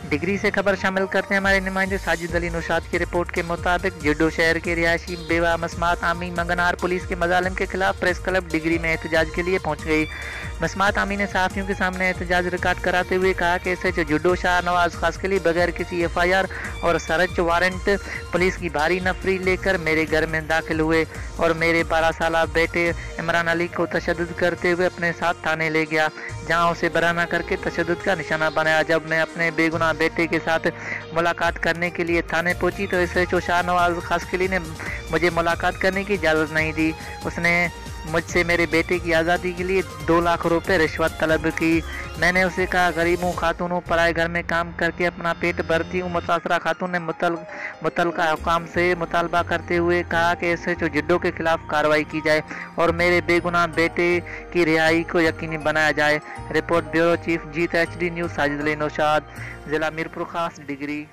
Degree سے خبر شامل کرتے ہیں ہمارے نمائندے ساجد علی نوشاد کی رپورٹ کے مطابق جڈو شہر کے رہائشی بیوہ مسمات عامی منگنہار پولیس کے مظالم کے خلاف پریس کلب ڈگری میں احتجاج کے لیے پہنچ گئی۔ مسمات عامی نے صحافیوں کے سامنے احتجاج ریکارڈ کراتے ہوئے کہا کہ S H O جڈو Shah Nawaz خاص کے لیے بغیر کسی ایف آئی آر اور سرچ وارنٹ پولیس کی بھاری نفری لے کر میرے گھر میں داخل ہوئے اور میرے 12 سالہ بیٹے عمران علی کو تشدد کرتے ہوئے اپنے ساتھ تھانے لے گیا، جہاں اسے برہنہ کر کے تشدد کا نشانہ بنایا۔ جب میں اپنے بے گناہ بیٹے کے ساتھ ملاقات کرنے کے لیے تھانے پہنچی تو S H O Shah Nawaz خاسقلی نے مجھے ملاقات کرنے کی اجازت نہیں دی۔ اس نے مجھ سے میرے بیٹے کی آزادی کے لیے 2 لاکھ روپے رشوت طلب کی۔ میں نے اسے کہا غریب ہوں، خاتون ہوں، پرائے گھر میں کام کر کے اپنا پیٹ بھرتی ہوں۔ متاثرہ خاتون نے متعلقہ حکام سے مطالبہ کرتے ہوئے کہا کہ ایس ایچ او جڈو کے خلاف کارروائی کی جائے اور میرے بے گناہ بیٹے کی رہائی کو یقینی بنایا جائے۔ رپورٹ بیورو چیف جیت ایچ ڈی نیوز ساجد علی نوشاد، ضلع میرپور خاص ڈگری۔